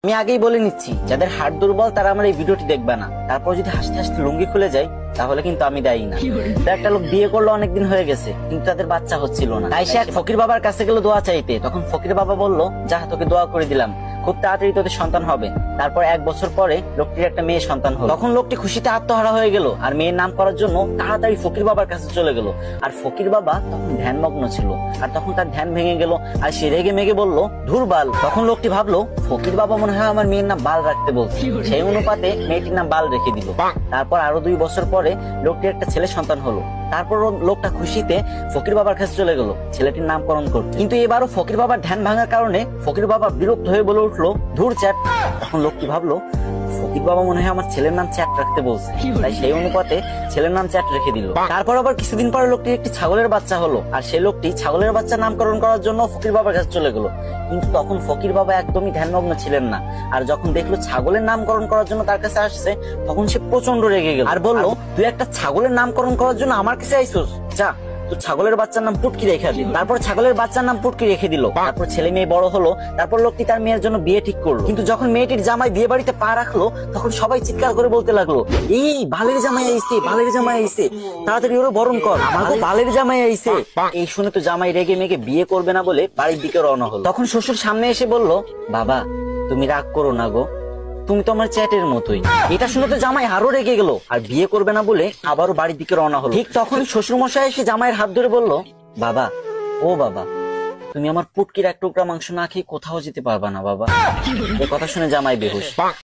আমি আগেই বলে নিচ্ছি, যাদের হার্ট দুর্বল তারা আমার এই ভিডিওটি দেখবে না। তারপর যদি হাসতে হাসতে লুঙ্গি খুলে যায় তাহলে কিন্তু আমি দায়ী না। তো একটা লোক বিয়ে করলো, অনেকদিন হয়ে গেছে, কিন্তু তাদের বাচ্চা হচ্ছিল না। তাই সে এক ফকির বাবার কাছে গেল দোয়া চাইতে। তখন ফকির বাবা বলল, যা তোকে দোয়া করে দিলাম, খুব তাড়াতাড়ি তোদের সন্তান হবে। তারপর 1 বছর পরে লোকটির একটা মেয়ে সন্তান হলো। তখন লোকটি খুশিতে আত্মহারা হয়ে গেল আর মেয়ের নাম করার জন্য তাড়াতাড়ি ফকির বাবার কাছে চলে গেল। আর ফকির বাবা তখন ধ্যানমগ্ন ছিল, আর তখন তার ধ্যান ভেঙে গেল আর সে রেগে মেগে বলল, ধুর বাল। তখন লোকটি ভাবলো, ফকির বাবা মনে হয় আমার মেয়ের নাম বাল রাখতে বলছে। সেই অনুপাতে মেয়েটির নাম বাল রেখে দিল। তারপর আরো 2 বছর পরে লোকটির একটা ছেলে সন্তান হলো। তারপর লোকটা খুশিতে ফকির বাবার কাছে চলে গেল ছেলেটির নামকরণ করতে। কিন্তু এবারও ফকির বাবার ধ্যান ভাঙার কারণে ফকির বাবা বিরক্ত হয়ে বলে উঠলো, ধুর চ্যাট। তখন লোকটি ভাবলো, ফকির বাবা মনে হয় আমার ছেলের নাম চ্যাট রাখতে বলছে, তাই সেই অনুপাতে ছেলের নাম চ্যাট রেখে দিল। তারপর আবার কিছুদিন পরে লোকটির একটি ছাগলের বাচ্চা হলো, আর সেই লোকটি ছাগলের বাচ্চা নামকরণ করার জন্য ফকির বাবার কাছে চলে গেল। কিন্তু তখন ফকির বাবা একদমই ধ্যানমগ্ন ছিলেন না, আর যখন দেখলো ছাগলের নামকরণ করার জন্য তার কাছে আসছে, তখন সে প্রচন্ড রেগে গেল আর বলল, তুই একটা ছাগলের নামকরণ করার জন্য আমার কাছে আইসোস, যা তো ছাগলের বাচ্চার নাম পুটকি রেখে দিল। তারপর ছাগলের বাচ্চার নাম পুটকি রেখে দিল। তারপর ছেলে মেয়ে বড় হলো। তারপর লোকটি তার মেয়ের জন্য বিয়ে ঠিক করলো। কিন্তু যখন মেয়েটির জামাই বিয়ে বাড়িতে পা রাখলো, তখন সবাই চিৎকার করে বলতে লাগলো, এই বালের জামাই আইছে, বালের জামাই আইছে, তাড়াতাড়ি ওরা বরণ কর, আমাকে বালের জামাই আইছে। এই শুনে তো জামাই রেগে মেগে বিয়ে করবে না বলে বাড়ির দিকে রওনা হলো। তখন শ্বশুর সামনে এসে বলল, বাবা তুমি রাগ করো না গো, তুমি তো আমার চ্যাটের মতোই। এটা শুনে তো জামাই আরো রেগে গেল আর বিয়ে করবে না বলে আবারও বাড়ির দিকে রওনা হলো। ঠিক তখন শ্বশুর মশাই এসে জামাইয়ের হাত ধরে বলল, বাবা ও বাবা, তুমি আমার পুটকির 1 টুকরা মাংস না খেয়ে কোথাও যেতে পারবা না বাবা। এই কথা শুনে জামাই বেহুশ।